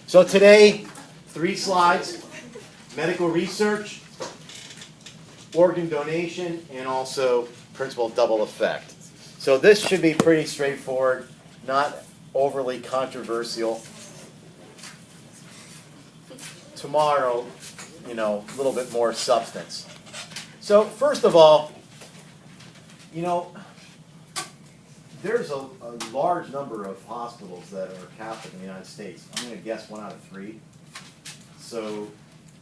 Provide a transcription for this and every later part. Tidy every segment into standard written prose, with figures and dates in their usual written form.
So today, 3 slides: medical research, organ donation, and also principle of double effect. So this should be pretty straightforward, not overly controversial. Tomorrow, a little bit more substance. So first of all, there's a large number of hospitals that are Catholic in the United States. I'm going to guess 1 out of 3. So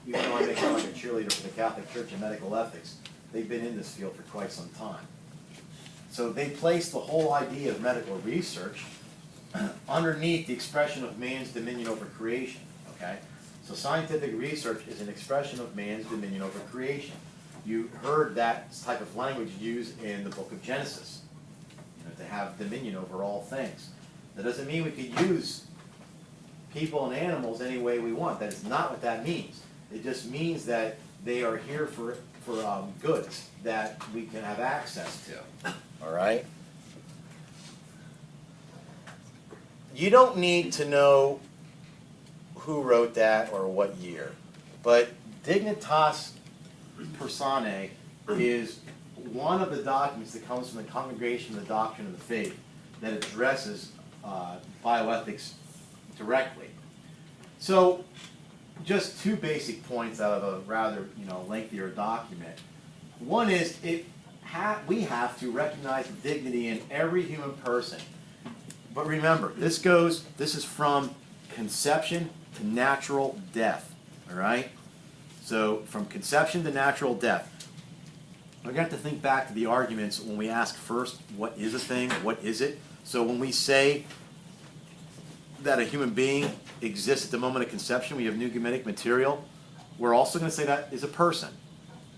even though I may sound like a cheerleader for the Catholic Church in medical ethics, they've been in this field for quite some time. So they place the whole idea of medical research underneath the expression of man's dominion over creation. Okay? So scientific research is an expression of man's dominion over creation. You heard that type of language used in the book of Genesis, to have dominion over all things. That doesn't mean we could use people and animals any way we want. That is not what that means. It just means that they are here for goods that we can have access to. All right? You don't need to know who wrote that or what year, but Dignitas Personae is one of the documents that comes from the Congregation of the Doctrine of the Faith that addresses bioethics directly. So, just 2 basic points out of a rather lengthier document. One is we have to recognize dignity in every human person. But remember, this is from conception to natural death. All right? So, from conception to natural death. We're going to have to think back to the arguments when we ask first, what is a thing? What is it? So when we say that a human being exists at the moment of conception, we have new gametic material, we're also going to say that is a person,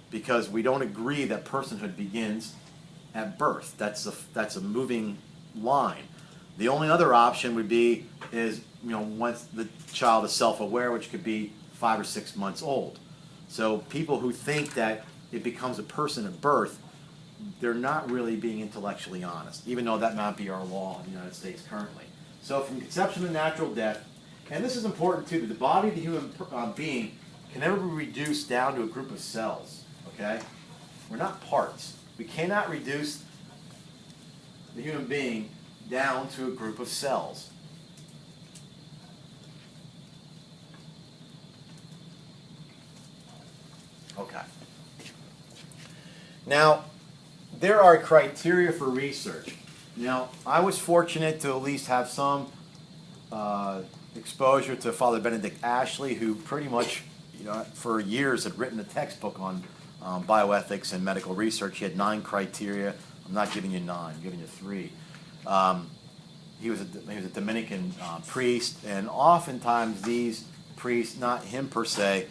because we don't agree that personhood begins at birth. That's a moving line. The only other option would be once the child is self-aware, which could be 5 or 6 months old. So people who think that it becomes a person at birth, they're not really being intellectually honest, even though that might be our law in the United States currently. So from conception to natural death, and this is important too, that the body of the human being can never be reduced down to a group of cells, okay? We're not parts. We cannot reduce the human being down to a group of cells. Okay. Now, there are criteria for research. Now, I was fortunate to at least have some exposure to Father Benedict Ashley, who pretty much, for years had written a textbook on bioethics and medical research. He had 9 criteria. I'm not giving you 9, I'm giving you 3. He was a Dominican priest, and oftentimes these priests, not him per se,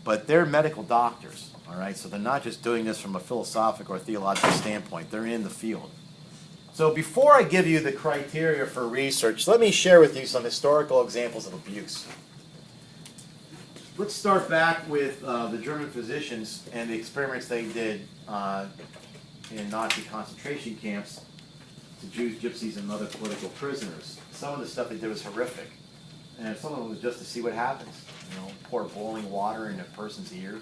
but they're medical doctors. All right, so they're not just doing this from a philosophical or theological standpoint. They're in the field. So before I give you the criteria for research, let me share with you some historical examples of abuse. Let's start back with the German physicians and the experiments they did in Nazi concentration camps to Jews, gypsies, and other political prisoners. Some of the stuff they did was horrific. And some of it was just to see what happens. Pour boiling water in a person's ear.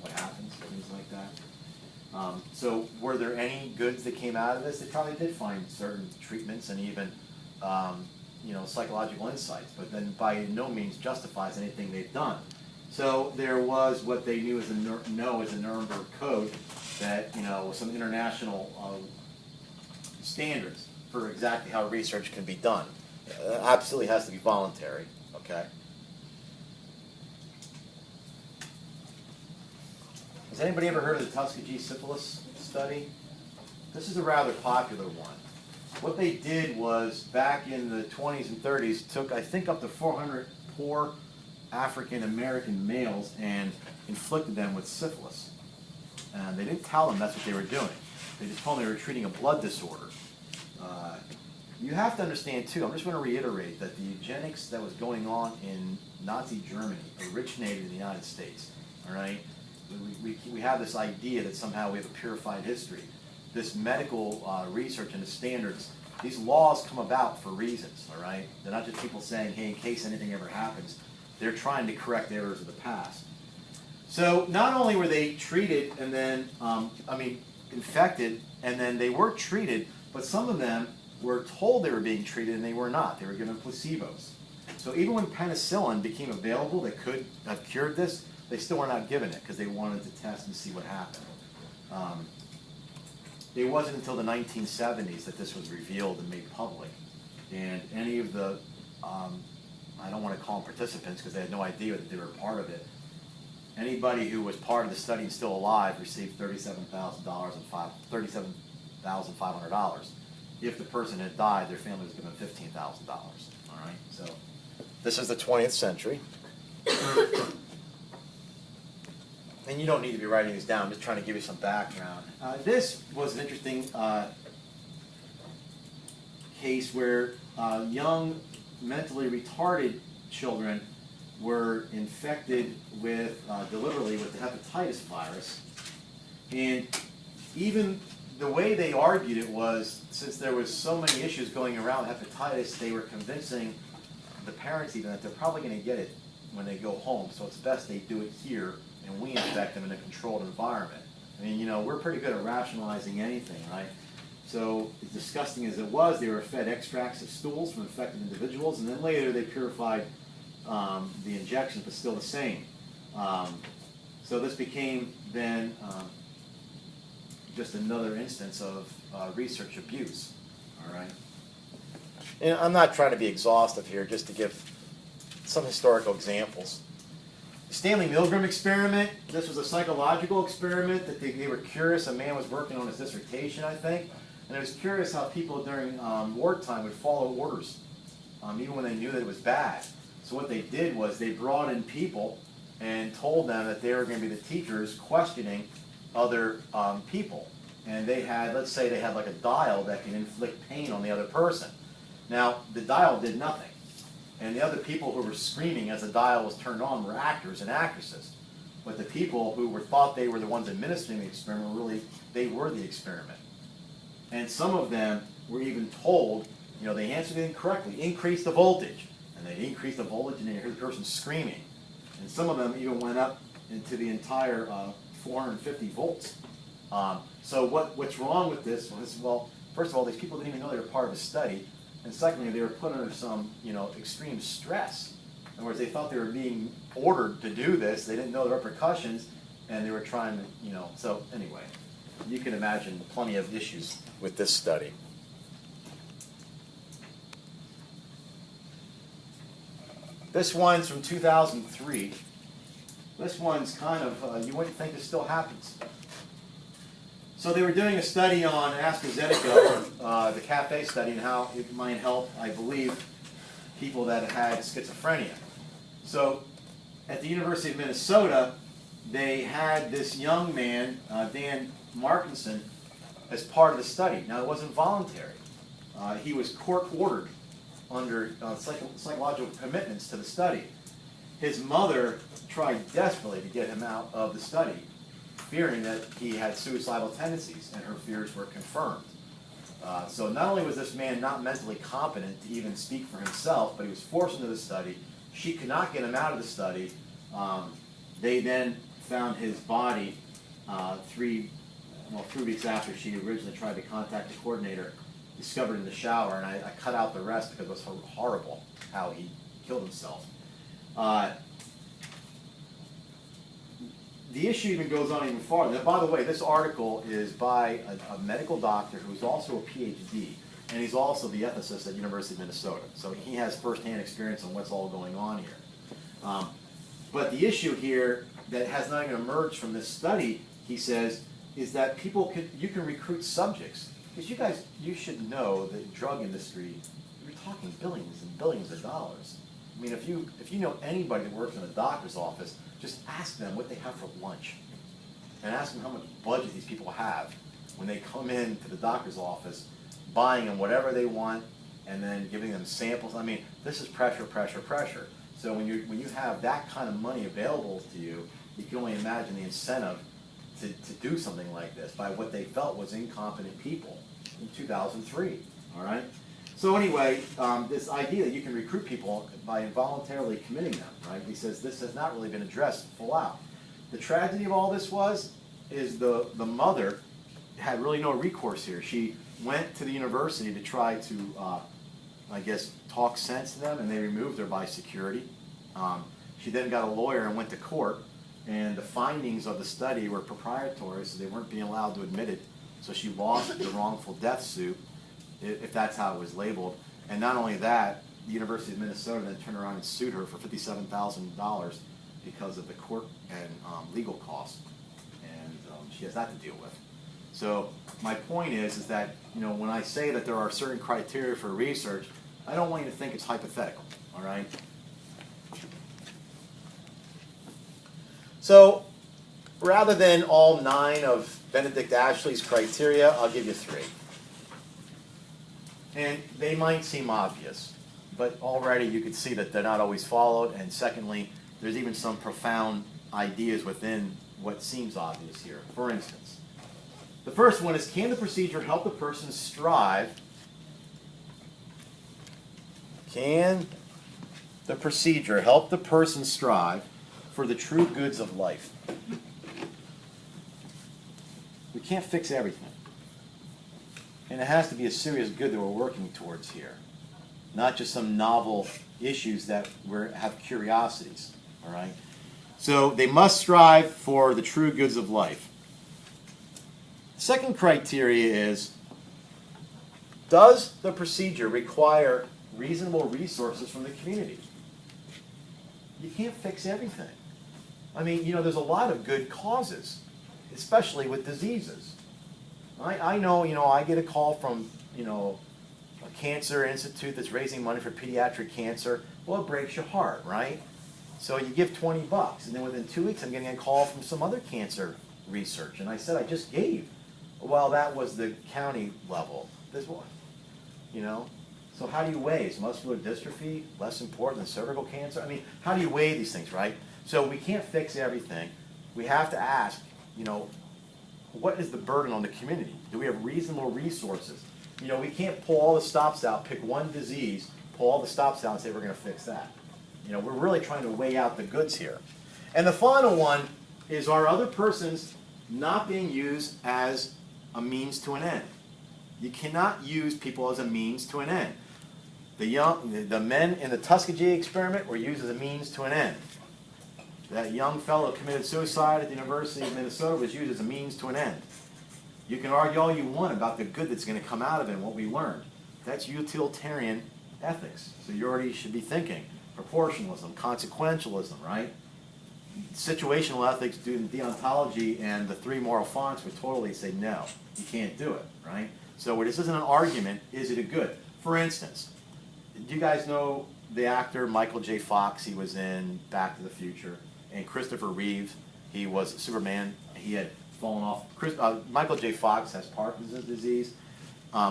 What happens, things like that. So were there any goods that came out of this? They probably did find certain treatments and even psychological insights, but then by no means justifies anything they've done. So there was what they knew as a Nuremberg Code that was some international standards for exactly how research can be done. It absolutely has to be voluntary. Okay. Has anybody ever heard of the Tuskegee syphilis study? This is a rather popular one. What they did was, back in the 20s and 30s, took, I think, up to 400 poor African-American males and inflicted them with syphilis. And they didn't tell them that's what they were doing. They just told them they were treating a blood disorder. You have to understand, too, I'm just going to reiterate that the eugenics that was going on in Nazi Germany originated in the United States. All right? We have this idea that somehow we have a purified history. This medical research and the standards, these laws come about for reasons, all right? They're not just people saying, hey, in case anything ever happens, they're trying to correct errors of the past. So not only were they treated and then, infected, and then they were treated, but some of them were told they were being treated and they were not. They were given placebos. So even when penicillin became available that could have cured this, they still were not given it because they wanted to test and see what happened. It wasn't until the 1970s that this was revealed and made public. And any of the, I don't want to call them participants because they had no idea that they were a part of it. Anybody who was part of the study and still alive received $37,500. If the person had died, their family was given $15,000. All right, so this is the 20th century. And you don't need to be writing these down. I'm just trying to give you some background. This was an interesting case where young mentally retarded children were infected with, deliberately with the hepatitis virus. And even the way they argued it was, since there was so many issues going around hepatitis, they were convincing the parents even that they're probably going to get it when they go home, so it's best they do it here and we infect them in a controlled environment. I mean, you know, we're pretty good at rationalizing anything, right? So as disgusting as it was, they were fed extracts of stools from infected individuals, and then later they purified the injections, but still the same. So this became then just another instance of research abuse, all right? And I'm not trying to be exhaustive here, just to give some historical examples. The Stanley Milgram experiment, this was a psychological experiment that they were curious. A man was working on his dissertation, I think, and it was curious how people during wartime would follow orders, even when they knew that it was bad. So what they did was they brought in people and told them that they were going to be the teachers questioning other people. And they had, let's say they had like a dial that can inflict pain on the other person. Now, the dial did nothing. And the other people who were screaming as the dial was turned on were actors and actresses. But the people who thought they were the ones administering the experiment, really, they were the experiment. And some of them were even told, you know, they answered it incorrectly, increase the voltage. And they'd increase the voltage and they heard the person screaming. And some of them even went up into the entire 450 volts. So what's wrong with this was, well, first of all, these people didn't even know they were part of a study. And secondly, they were put under some, you know, extreme stress. In other words, they thought they were being ordered to do this. They didn't know the repercussions, and they were trying to, you know. So anyway, you can imagine plenty of issues with this study. This one's from 2003. This one's kind of, you wouldn't think this still happens. So they were doing a study on AstraZeneca, the cafe study, and how it might help, I believe, people that had schizophrenia. So at the University of Minnesota, they had this young man, Dan Markinson, as part of the study. Now, it wasn't voluntary. He was court-ordered under psychological commitments to the study. His mother tried desperately to get him out of the study, fearing that he had suicidal tendencies, and her fears were confirmed. So not only was this man not mentally competent to even speak for himself, but he was forced into the study. She could not get him out of the study. They then found his body 3 weeks after she originally tried to contact the coordinator, discovered in the shower, and I cut out the rest because it was horrible how he killed himself. The issue even goes on even farther. Now, by the way, this article is by a medical doctor who's also a PhD, and he's also the ethicist at University of Minnesota. So he has firsthand experience on what's all going on here. But the issue here that has not even emerged from this study, he says, is that you can recruit subjects. Because you should know the drug industry, you're talking billions and billions of dollars. I mean, if you know anybody that works in a doctor's office, just ask them what they have for lunch. And ask them how much budget these people have when they come in to the doctor's office, buying them whatever they want, and then giving them samples. I mean, this is pressure, pressure, pressure. So when you have that kind of money available to you, you can only imagine the incentive to do something like this by what they felt was incompetent people in 2003, all right? So anyway, this idea that you can recruit people by involuntarily committing them, right? He says this has not really been addressed full out. The tragedy of all this is the mother had really no recourse here. She went to the university to try to, I guess, talk sense to them, and they removed her by security. She then got a lawyer and went to court, and the findings of the study were proprietary, so they weren't being allowed to admit it. So she lost the wrongful death suit, if that's how it was labeled. And not only that, the University of Minnesota then turned around and sued her for $57,000 because of the court and legal costs. And she has that to deal with. So my point is that, you know, when I say that there are certain criteria for research, I don't want you to think it's hypothetical, all right? So rather than all 9 of Benedict Ashley's criteria, I'll give you 3. And they might seem obvious, but already you can see that they're not always followed. And secondly, there's even some profound ideas within what seems obvious here. For instance, the first one is, can the procedure help the person strive? Can the procedure help the person strive for the true goods of life? We can't fix everything. And it has to be a serious good that we're working towards here, not just some novel issues that have curiosities, all right? So they must strive for the true goods of life. Second criteria is, does the procedure require reasonable resources from the community? You can't fix everything. I mean, you know, there's a lot of good causes, especially with diseases. I know, you know, I get a call from, you know, a cancer institute that's raising money for pediatric cancer. Well, it breaks your heart, right? So you give $20, and then within 2 weeks I'm getting a call from some other cancer research. And I said, I just gave. Well, that was the county level. This one, you know? So how do you weigh? Is muscular dystrophy less important than cervical cancer? I mean, how do you weigh these things, right? So we can't fix everything. We have to ask, you know, what is the burden on the community? Do we have reasonable resources? You know, we can't pull all the stops out, pick one disease, pull all the stops out and say we're going to fix that. You know, we're really trying to weigh out the goods here. And the final one is, are other persons not being used as a means to an end? You cannot use people as a means to an end. The men in the Tuskegee experiment were used as a means to an end. That young fellow who committed suicide at the University of Minnesota was used as a means to an end. You can argue all you want about the good that's going to come out of it and what we learned. That's utilitarian ethics. So you already should be thinking proportionalism, consequentialism, right? Situational ethics, deontology, and the 3 moral fonts would totally say no, you can't do it, right? So this isn't an argument, is it a good? For instance, do you guys know the actor Michael J. Fox? He was in Back to the Future. And Christopher Reeves, he was Superman. He had fallen off. Michael J. Fox has Parkinson's disease.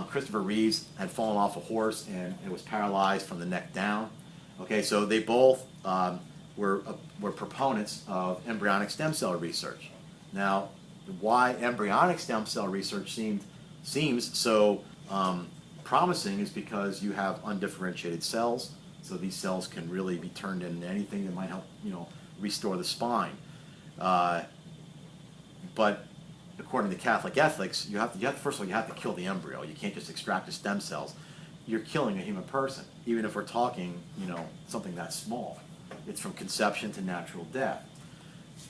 Christopher Reeves had fallen off a horse and it was paralyzed from the neck down. Okay, so they both were proponents of embryonic stem cell research. Now, why embryonic stem cell research seems so promising is because you have undifferentiated cells. So these cells can really be turned into anything that might help, you know, restore the spine. But according to Catholic ethics, first of all, you have to kill the embryo. You can't just extract the stem cells. You're killing a human person, even if we're talking, you know, something that small. It's from conception to natural death.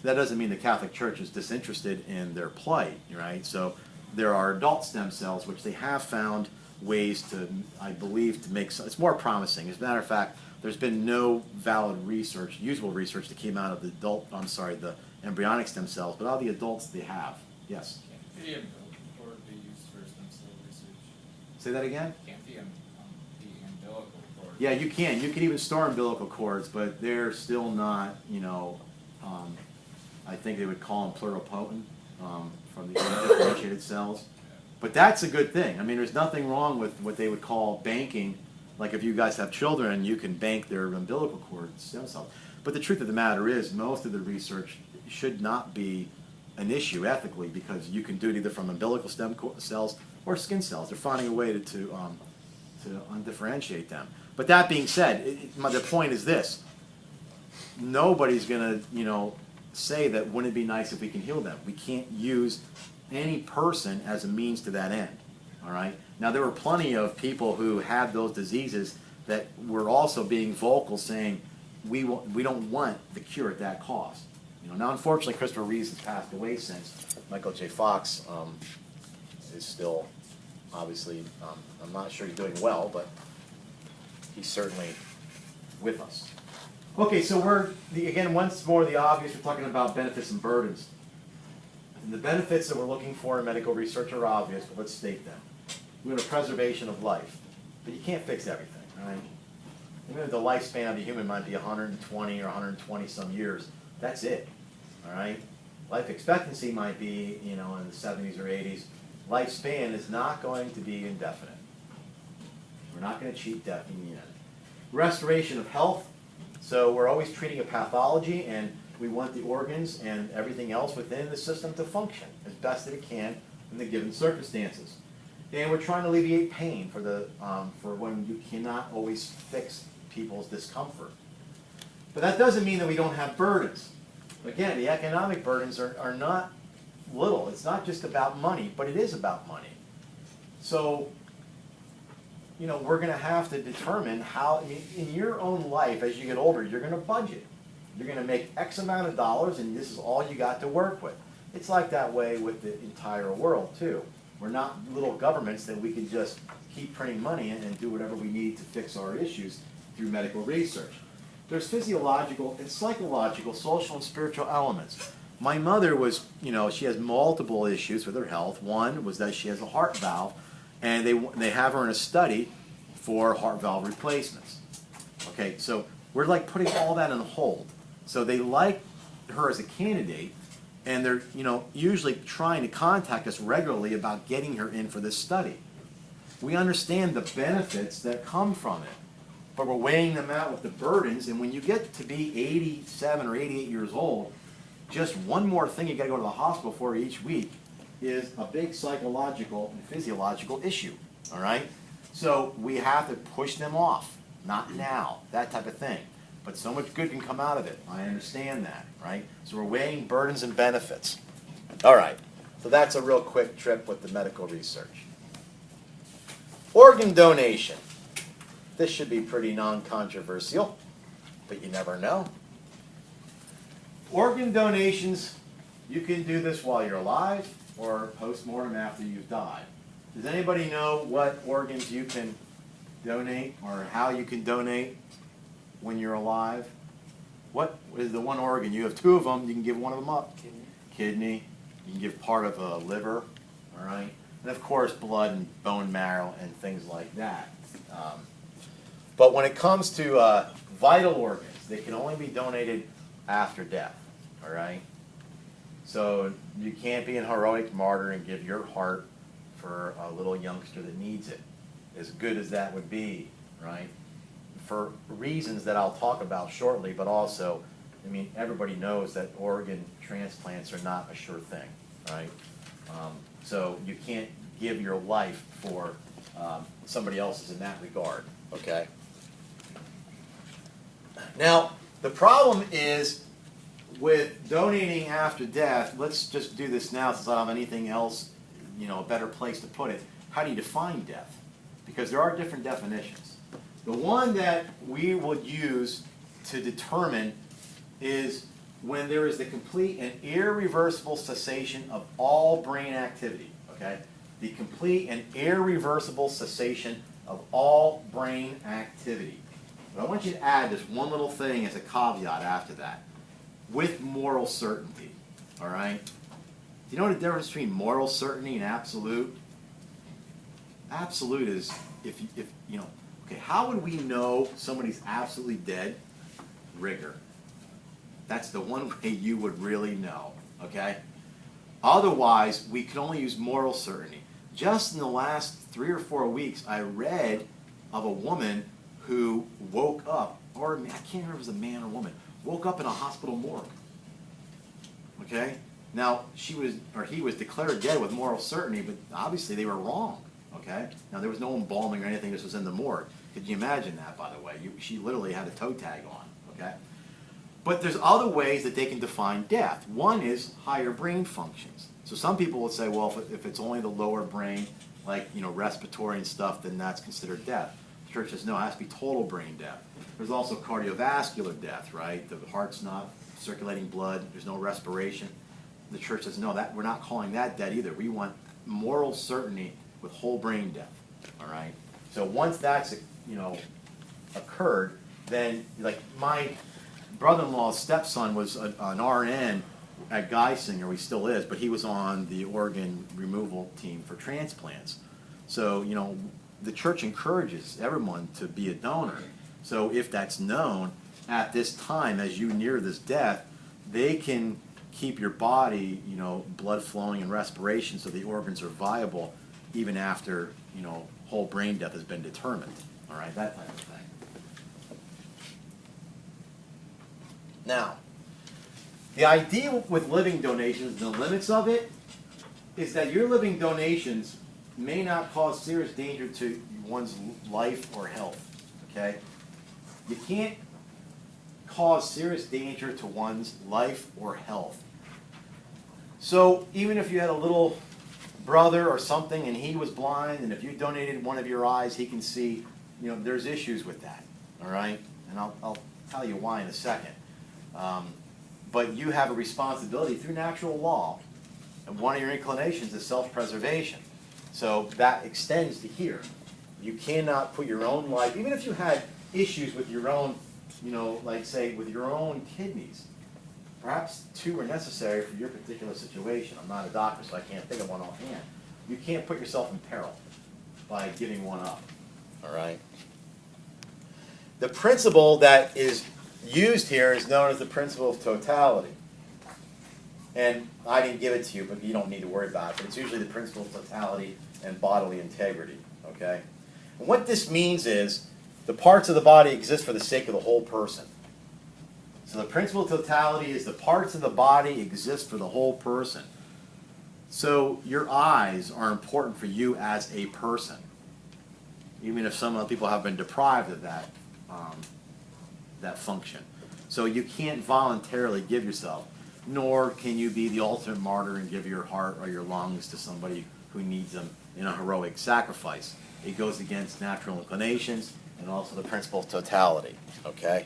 That doesn't mean the Catholic Church is disinterested in their plight, right? So there are adult stem cells, which they have found ways to, I believe, to make it's more promising. As a matter of fact, there's been no valid research, usable research that came out of the embryonic stem cells, but all the adults they have. Yes? Can't the umbilical cord be used for stem cell research? Say that again? Can't the umbilical cord? Yeah, you can. You can even store umbilical cords, but they're still not, you know, I think they would call them pluripotent from the undifferentiated cells. But that's a good thing. I mean, there's nothing wrong with what they would call banking. Like if you guys have children, you can bank their umbilical cord stem cells. But the truth of the matter is, most of the research should not be an issue ethically, because you can do it either from umbilical stem cells or skin cells. They're finding a way to to undifferentiate them. But that being said, the point is this. Nobody's going to, say that wouldn't it be nice if we can heal them. We can't use any person as a means to that end. All right? Now, there were plenty of people who had those diseases that were also being vocal saying, we don't want the cure at that cost. Now, unfortunately, Christopher Reeves has passed away since. Michael J. Fox is still, obviously, I'm not sure he's doing well, but he's certainly with us. Okay, so again, once more, the obvious, we're talking about benefits and burdens. And the benefits that we're looking for in medical research are obvious, but let's state them. We have a preservation of life, but you can't fix everything, right? Even the lifespan of a human might be 120 or 120 some years. That's it, all right? Life expectancy might be, in the 70s or 80s. Lifespan is not going to be indefinite. We're not going to cheat death in the end. Restoration of health. So we're always treating a pathology, and we want the organs and everything else within the system to function as best that it can in the given circumstances. And we're trying to alleviate pain for when you cannot always fix people's discomfort. But that doesn't mean that we don't have burdens. Again, the economic burdens are not little. It's not just about money, but it is about money. So, we're going to have to determine how, in your own life, as you get older, you're going to budget. You're going to make X amount of dollars, and this is all you got to work with. It's like that way with the entire world, too. We're not little governments that we can just keep printing money in and do whatever we need to fix our issues through medical research. There's physiological and psychological, social and spiritual elements. My mother was, she has multiple issues with her health. One was that she has a heart valve, and they have her in a study for heart valve replacements. Okay, so we're like putting all that on hold. So they like her as a candidate, and they're, usually trying to contact us regularly about getting her in for this study. We understand the benefits that come from it, but we're weighing them out with the burdens, and when you get to be 87 or 88 years old, just one more thing you got to go to the hospital for each week is a big psychological and physiological issue, all right? So we have to push them off, not now, that type of thing. But so much good can come out of it. I understand that, right? So we're weighing burdens and benefits. All right, so that's a real quick trip with the medical research. Organ donation. This should be pretty non-controversial, but you never know. Organ donations, you can do this while you're alive or post-mortem after you've died. Does anybody know what organs you can donate or how you can donate when you're alive? What is the one organ? You have two of them, you can give one of them up. Kidney. You can give part of a liver, all right? And of course, blood and bone marrow and things like that. But when it comes to vital organs, they can only be donated after death, all right? So you can't be a heroic martyr and give your heart for a little youngster that needs it, as good as that would be, right? For reasons that I'll talk about shortly, but also, everybody knows that organ transplants are not a sure thing, right? So you can't give your life for somebody else's in that regard, okay? Now, the problem is with donating after death, let's just do this now since I don't have anything else, a better place to put it. How do you define death? Because there are different definitions. The one that we would use to determine is when there is the complete and irreversible cessation of all brain activity, okay? The complete and irreversible cessation of all brain activity. But I want you to add this one little thing as a caveat after that. With moral certainty, all right? Do you know the difference between moral certainty and absolute? Absolute is if okay, how would we know somebody's absolutely dead? Rigor. That's the one way you would really know, okay? Otherwise, we can only use moral certainty. Just in the last 3 or 4 weeks, I read of a woman who woke up, or I can't remember if it was a man or woman, woke up in a hospital morgue. Okay? Now, he was declared dead with moral certainty, but obviously they were wrong. okay? Now, there was no embalming or anything. This was in the morgue. Could you imagine that, by the way? She literally had a toe tag on, okay? But there's other ways that they can define death. One is higher brain functions. So some people would say, well, if it's only the lower brain, like, you know, respiratory and stuff, then that's considered death. The church says, no, it has to be total brain death. There's also cardiovascular death, right? The heart's not circulating blood. There's no respiration. The church says, no, we're not calling that dead either. We want moral certainty with whole brain death, all right? So once that's, you know, occurred, then, like, my brother-in-law's stepson was an RN at Geisinger, he still is, but he was on the organ removal team for transplants. So, you know, the church encourages everyone to be a donor. So if that's known, at this time, as you near this death, they can keep your body, you know, blood flowing and respiration so the organs are viable even after, you know, whole brain death has been determined. All right, that type of thing. Now, the idea with living donations, the limits of it, is that your living donations may not cause serious danger to one's life or health, okay? You can't cause serious danger to one's life or health. So even if you had a little brother or something and he was blind, and if you donated one of your eyes, he can see, you know, there's issues with that, all right? And I'll tell you why in a second. But you have a responsibility through natural law, and one of your inclinations is self-preservation. So that extends to here. You cannot put your own life, even if you had issues with your own, you know, like say with your own kidneys, perhaps two are necessary for your particular situation. I'm not a doctor, so I can't think of one offhand. You can't put yourself in peril by giving one up, all right? The principle that is used here is known as the principle of totality. And I didn't give it to you, but you don't need to worry about it. But it's usually the principle of totality and bodily integrity, okay? And what this means is the parts of the body exist for the sake of the whole person. So the principle of totality is the parts of the body exist for the whole person. So your eyes are important for you as a person, even if some other people have been deprived of that, that function. So you can't voluntarily give yourself, nor can you be the ultimate martyr and give your heart or your lungs to somebody who needs them in a heroic sacrifice. It goes against natural inclinations and also the principle of totality, okay?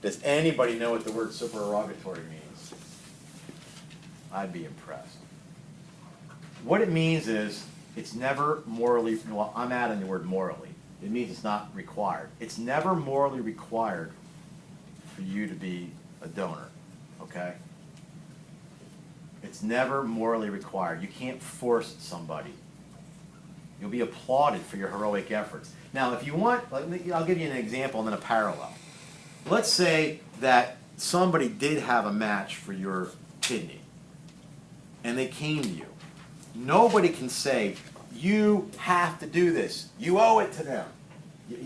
Does anybody know what the word supererogatory means? I'd be impressed. What it means is it's never morally, well, I'm adding the word morally. It means it's not required. It's never morally required for you to be a donor, okay? It's never morally required. You can't force somebody. You'll be applauded for your heroic efforts. Now, if you want, I'll give you an example and then a parallel. Let's say that somebody did have a match for your kidney, and they came to you. Nobody can say, you have to do this. You owe it to them.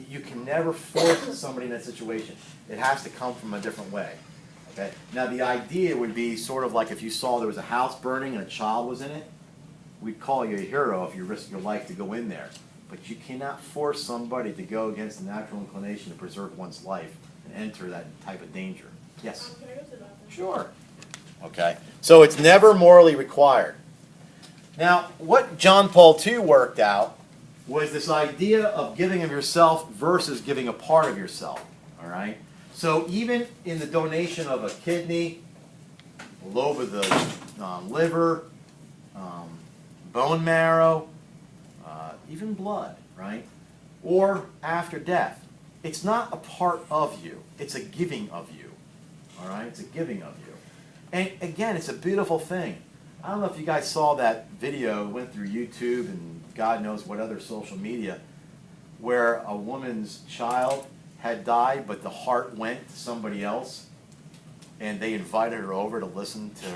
You can never force somebody in that situation. It has to come from a different way. Okay? Now, the idea would be sort of like if you saw there was a house burning and a child was in it, we'd call you a hero if you risked your life to go in there. But you cannot force somebody to go against the natural inclination to preserve one's life and enter that type of danger. Yes? Can I go to the bathroom? Sure. Okay. So it's never morally required. Now, what John Paul II worked out was this idea of giving of yourself versus giving a part of yourself. All right? So even in the donation of a kidney, a lobe of the liver, bone marrow, even blood, right? Or after death, it's not a part of you. It's a giving of you. All right? It's a giving of you. And again, it's a beautiful thing. I don't know if you guys saw that video, went through YouTube and God knows what other social media, where a woman's child had died, but the heart went to somebody else, and they invited her over to listen to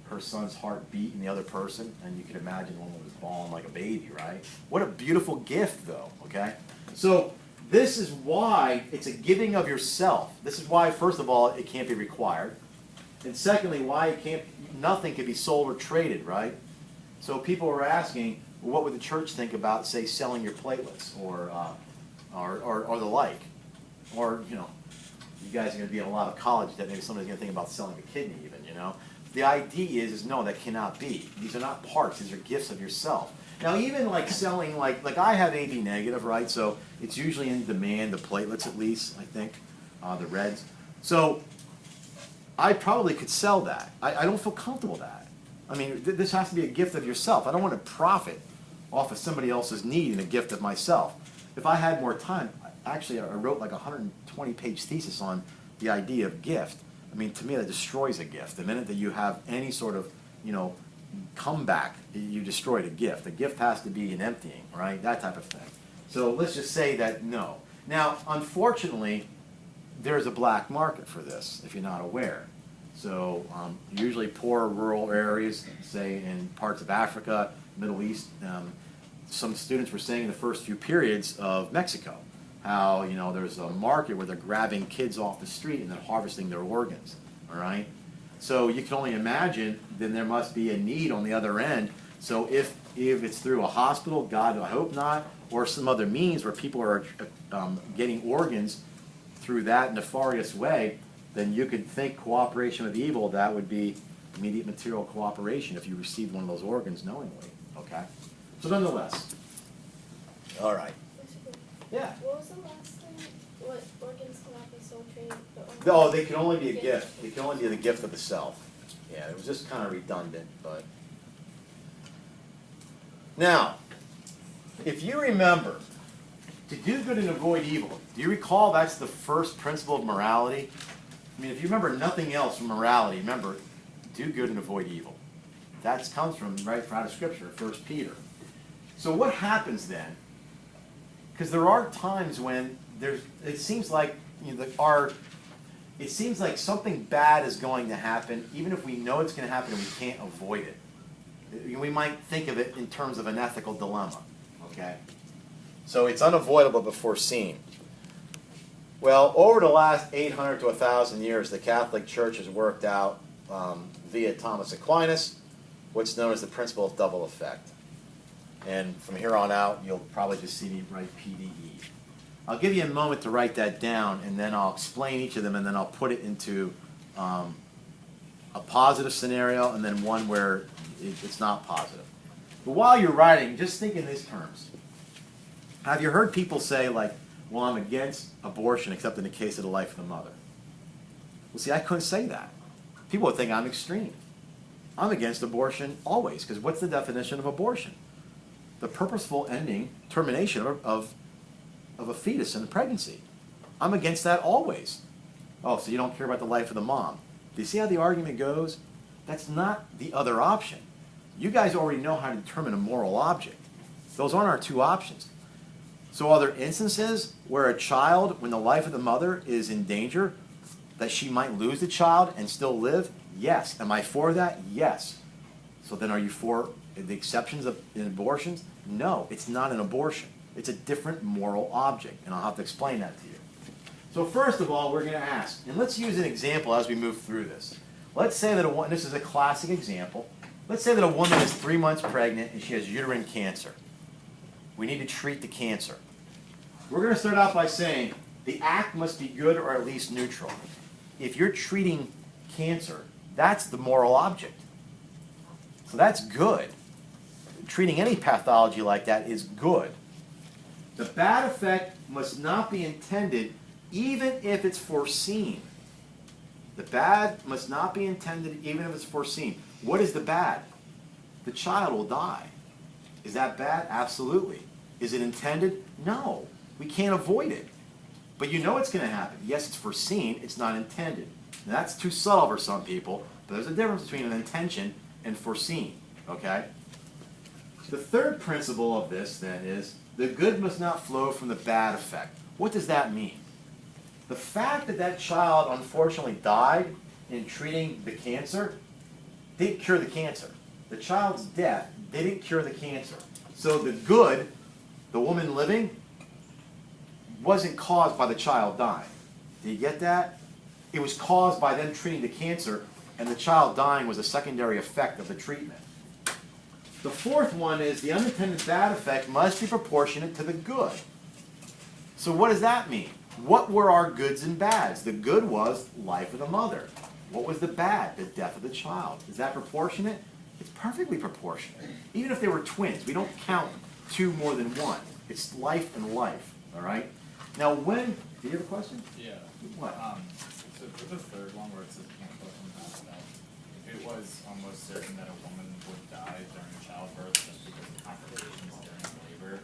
her son's heart beat in the other person, and you can imagine the woman was bawling like a baby, right? What a beautiful gift, though, okay? So this is why it's a giving of yourself. This is why, first of all, it can't be required. And secondly, why it can't, nothing can be sold or traded, right? So people were asking, well, what would the church think about, say, selling your platelets or the like? Or, you know, you guys are going to be in a lot of college that maybe somebody's going to think about selling a kidney even, you know. The idea is no, that cannot be. These are not parts. These are gifts of yourself. Now, even like selling, like I have AB negative, right? So it's usually in demand, the platelets at least, I think, the reds. So I probably could sell that. I don't feel comfortable with that. I mean, this has to be a gift of yourself. I don't want to profit off of somebody else's need and a gift of myself. If I had more time, actually I wrote like a 120-page thesis on the idea of gift. I mean, to me, that destroys a gift. The minute that you have any sort of, you know, comeback, you destroyed a gift. A gift has to be an emptying, right? That type of thing. So let's just say that no. Now, unfortunately, there's a black market for this, if you're not aware. So usually poor rural areas, say in parts of Africa, Middle East, some students were saying in the first few periods of Mexico, how, you know, there's a market where they're grabbing kids off the street and then harvesting their organs, all right? So you can only imagine, then there must be a need on the other end. So if it's through a hospital, God, I hope not, or some other means where people are getting organs through that nefarious way, then you could think cooperation with evil, that would be immediate material cooperation if you received one of those organs knowingly, okay? So nonetheless, all right. Yeah. What was the last thing? What organs cannot be sold, traded? No, they can only be a gift. They can only be the gift of the self. Yeah, it was just kind of redundant, but. Now, if you remember, to do good and avoid evil, do you recall that's the first principle of morality? I mean, if you remember nothing else from morality, remember, do good and avoid evil. That comes from right out of Scripture, 1 Peter. So what happens then? Because there are times when it seems like, you know, it seems like something bad is going to happen, even if we know it's going to happen and we can't avoid it. We might think of it in terms of an ethical dilemma. Okay, so it's unavoidable but foreseen. Well, over the last 800 to 1,000 years, the Catholic Church has worked out via Thomas Aquinas what's known as the principle of double effect. And from here on out, you'll probably just see me write PDE. I'll give you a moment to write that down, and then I'll explain each of them, and then I'll put it into a positive scenario, and then one where it's not positive. But while you're writing, just think in these terms. Have you heard people say, like, well, I'm against abortion except in the case of the life of the mother? Well, see, I couldn't say that. People would think I'm extreme. I'm against abortion always, because what's the definition of abortion? The purposeful ending, termination of a fetus in a pregnancy. I'm against that always. Oh, so you don't care about the life of the mom. Do you see how the argument goes? That's not the other option. You guys already know how to determine a moral object. Those aren't our two options. So are there instances where a child, when the life of the mother is in danger, that she might lose the child and still live? Yes. Am I for that? Yes. So then are you for the exceptions in abortions? No, it's not an abortion. It's a different moral object, and I'll have to explain that to you. So first of all, we're going to ask, and let's use an example as we move through this. Let's say that this is a classic example. Let's say that a woman is 3 months pregnant and she has uterine cancer. We need to treat the cancer. We're going to start out by saying the act must be good or at least neutral. If you're treating cancer, that's the moral object. So that's good. Treating any pathology like that is good. The bad effect must not be intended even if it's foreseen. The bad must not be intended even if it's foreseen. What is the bad? The child will die. Is that bad? Absolutely. Is it intended? No. We can't avoid it. But you know it's going to happen. Yes, it's foreseen. It's not intended. Now, that's too subtle for some people, but there's a difference between an intention and foreseen. Okay? The third principle of this, then, is the good must not flow from the bad effect. What does that mean? The fact that that child unfortunately died in treating the cancer didn't cure the cancer. The child's death didn't cure the cancer. So the good, the woman living, wasn't caused by the child dying. Do you get that? It was caused by them treating the cancer, and the child dying was a secondary effect of the treatment. The fourth one is the unintended bad effect must be proportionate to the good. So what does that mean? What were our goods and bads? The good was life of the mother. What was the bad? The death of the child. Is that proportionate? It's perfectly proportionate. Even if they were twins, we don't count two more than one. It's life and life, all right? Now when, do you have a question? Yeah. What? So for the third one where it says can't go from that effect, if it was almost certain that a woman would die during childbirth just because of complications during labor,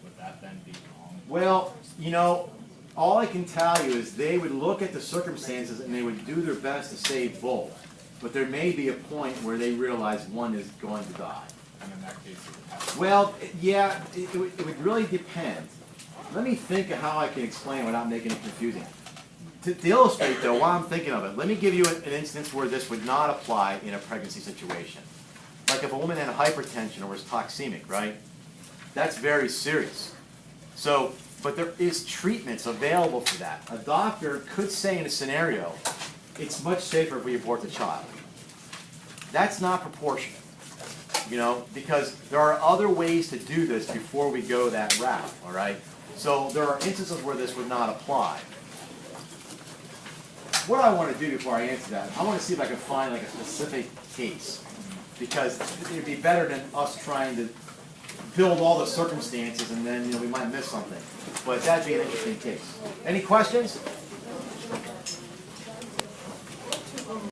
would that then be wrong? Well, you know, all I can tell you is they would look at the circumstances and they would do their best to save both. But there may be a point where they realize one is going to die. And in that case, it would have to. Well, yeah, it would really depend. Let me think of how I can explain without making it confusing. To illustrate, though, while I'm thinking of it, let me give you an instance where this would not apply in a pregnancy situation. Like if a woman had hypertension or was toxemic, right? That's very serious. So, but there is treatments available for that. A doctor could say in a scenario, it's much safer if we abort the child. That's not proportionate, you know, because there are other ways to do this before we go that route, all right? So there are instances where this would not apply. What I want to do before I answer that, I want to see if I can find like a specific case, because it would be better than us trying to build all the circumstances and then, you know, we might miss something. But that'd be an interesting case. Any questions?